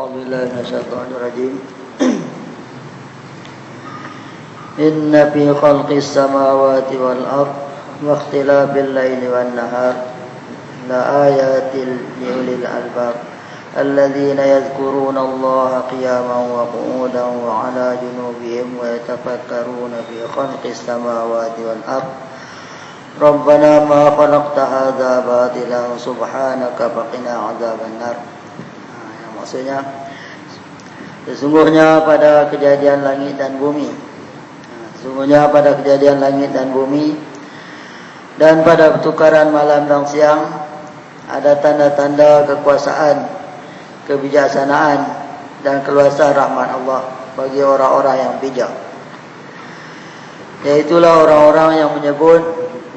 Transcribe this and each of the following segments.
أعوذ بالله من الشيطان الرجيم إن في خلق السماوات والأرض واختلاف الليل والنهار لآيات لأولي الألباب الذين يذكرون الله قياما وقعودا وعلى جنوبهم ويتفكرون في خلق السماوات والأرض ربنا ما خلقت هذا باطلا سبحانك فقنا عذاب النار. Yang maksudnya sesungguhnya pada kejadian langit dan bumi, sesungguhnya pada kejadian langit dan bumi dan pada pertukaran malam dan siang ada tanda-tanda kekuasaan, kebijaksanaan dan keluasan rahmat Allah bagi orang-orang yang bijak. Yaitulah orang-orang yang menyebut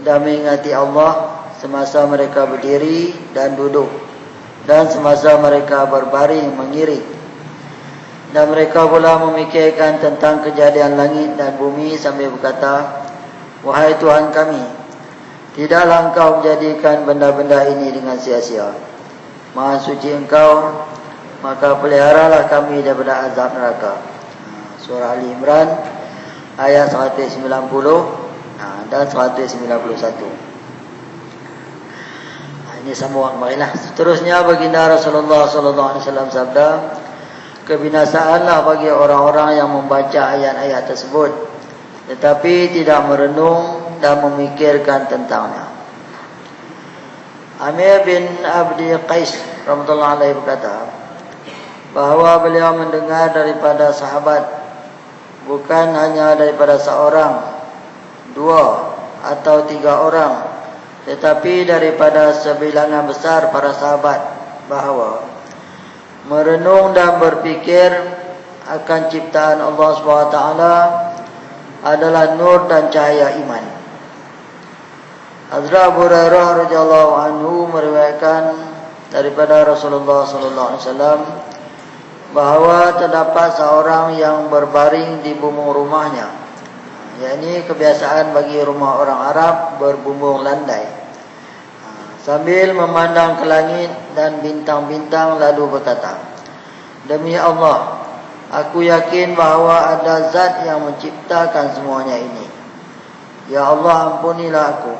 dan mengingati Allah semasa mereka berdiri dan duduk dan semasa mereka berbaring mengiring. Dan mereka pula memikirkan tentang kejadian langit dan bumi sambil berkata, wahai Tuhan kami, tidaklah Engkau menjadikan benda-benda ini dengan sia-sia. Maha suci Engkau, maka peliharalah kami daripada azab neraka. Surah Ali Imran ayat 190 dan 191. Ini sambungan marilah. Seterusnya baginda Rasulullah sallallahu alaihi wasallam sabda, kebinasaanlah bagi orang-orang yang membaca ayat-ayat tersebut tetapi tidak merenung dan memikirkan tentangnya. Amir bin Abdi Qais rahimahullah alaihi berkata bahawa beliau mendengar daripada sahabat, bukan hanya daripada seorang, dua atau tiga orang, tetapi daripada sebilangan besar para sahabat, bahawa merenung dan berfikir akan ciptaan Allah SWT adalah nur dan cahaya iman. Hazrat Abu Hurairah radhiyallahu anhu meriwayatkan daripada Rasulullah sallallahu alaihi wasallam bahawa terdapat seorang yang berbaring di bumbung rumahnya, yakni kebiasaan bagi rumah orang Arab berbumbung landai, sambil memandang ke langit dan bintang-bintang lalu berkata, demi Allah, aku yakin bahawa ada zat yang menciptakan semuanya ini. Ya Allah, ampunilah aku.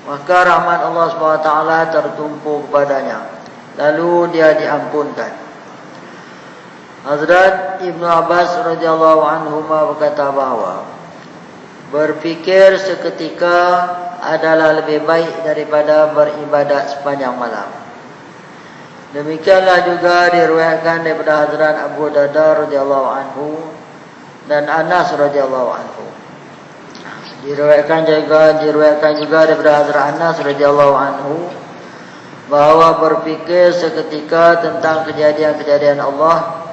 Maka rahmat Allah SWT tertumpu kepadanya, lalu dia diampunkan. Hazrat Ibnu Abbas radhiyallahu anhu berkata bahawa berfikir seketika adalah lebih baik daripada beribadat sepanjang malam. Demikianlah juga diriwayatkan daripada Hazrat Abu Darda radhiyallahu anhu dan Anas radhiyallahu anhu. Diriwayatkan juga daripada Hazrat Anas radhiyallahu anhu bahawa berfikir seketika tentang kejadian-kejadian Allah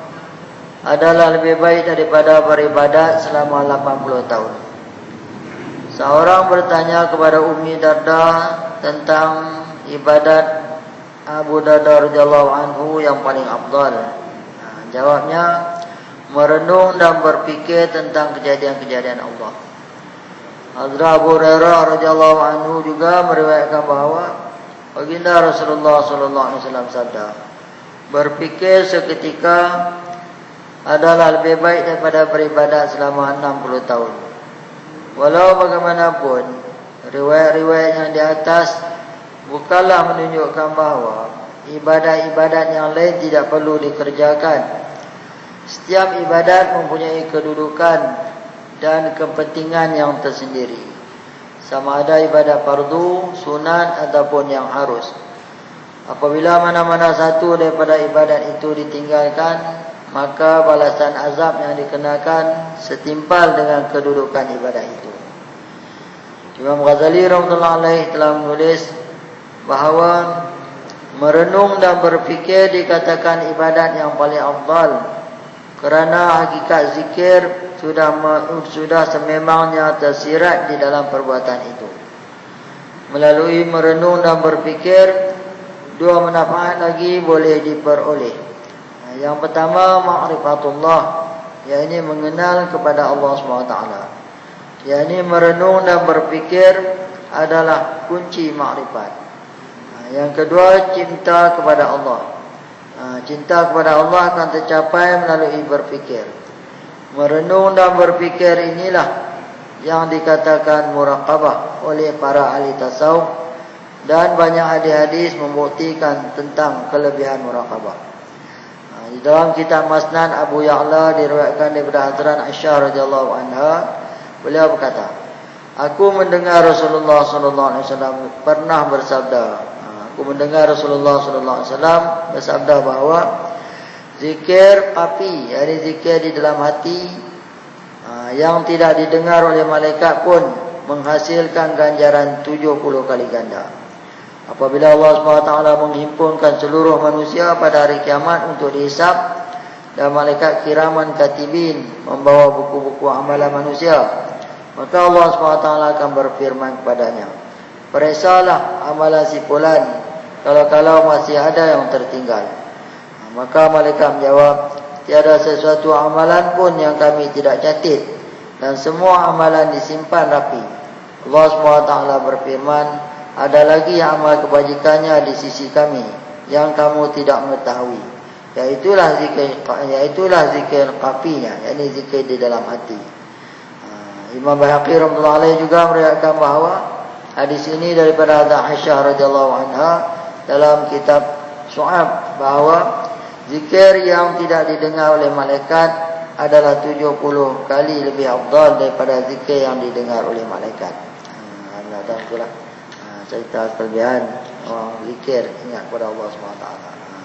adalah lebih baik daripada beribadat selama 80 tahun. Seorang bertanya kepada Ummi Darda tentang ibadat Abu Darda radhiyallahu anhu yang paling afdal. Jawabnya, merenung dan berfikir tentang kejadian-kejadian Allah. Hazrat Abu Hurairah radhiyallahu anhu juga meriwayatkan bahawa baginda Rasulullah sallallahu alaihi wasallam sabda, berfikir seketika adalah lebih baik daripada beribadat selama 60 tahun. Walau bagaimanapun, riwayat-riwayat yang di atas bukanlah menunjukkan bahawa ibadat-ibadat yang lain tidak perlu dikerjakan. Setiap ibadat mempunyai kedudukan dan kepentingan yang tersendiri, sama ada ibadat fardu, sunat ataupun yang harus. Apabila mana-mana satu daripada ibadat itu ditinggalkan, maka balasan azab yang dikenakan setimpal dengan kedudukan ibadah itu. Imam Ghazali rahimahullah alaih telah menulis bahawa merenung dan berfikir dikatakan ibadat yang paling afdal kerana hakikat zikir sudah sememangnya tersirat di dalam perbuatan itu. Melalui merenung dan berfikir, dua manfaat lagi boleh diperoleh. Yang pertama, ma'rifatullah, yakni mengenal kepada Allah SWT. Yakni merenung dan berfikir adalah kunci makrifat. Yang kedua, cinta kepada Allah. Cinta kepada Allah akan tercapai melalui berfikir. Merenung dan berfikir inilah yang dikatakan muraqabah oleh para ahli tasawuf, dan banyak hadis-hadis membuktikan tentang kelebihan muraqabah. Di dalam kitab Masnan Abu Ya'la diriwayatkan daripada Hazrat Aisyah radhiyallahu anha, beliau berkata, aku mendengar Rasulullah sallallahu alaihi wasallam pernah bersabda. Aku mendengar Rasulullah sallallahu alaihi wasallam bersabda bahawa zikir qafi, yakni zikir di dalam hati, yang tidak didengar oleh malaikat pun menghasilkan ganjaran 70 kali ganda. Apabila Allah SWT menghimpunkan seluruh manusia pada hari kiamat untuk dihisab, dan malaikat kiraman katibin membawa buku-buku amalan manusia, maka Allah SWT akan berfirman kepadanya, periksalah amalan si fulan, kalau-kalau masih ada yang tertinggal. Maka malaikat menjawab, tiada sesuatu amalan pun yang kami tidak catat, dan semua amalan disimpan rapi. Allah SWT berfirman, ada lagi amal kebajikannya di sisi kami yang kamu tidak mengetahui, yaitulah zikir qafinya, yakni zikir di dalam hati. Imam Baihaqi rahimahullah alaih juga meriwayatkan bahawa hadis ini daripada Aisyah radhiyallahu anha dalam kitab Syu'ab, bahawa zikir yang tidak didengar oleh malaikat adalah 70 kali lebih afdal daripada zikir yang didengar oleh malaikat. Dan itulah cerita kelebihan orang zikir ingat kepada Allah SWT.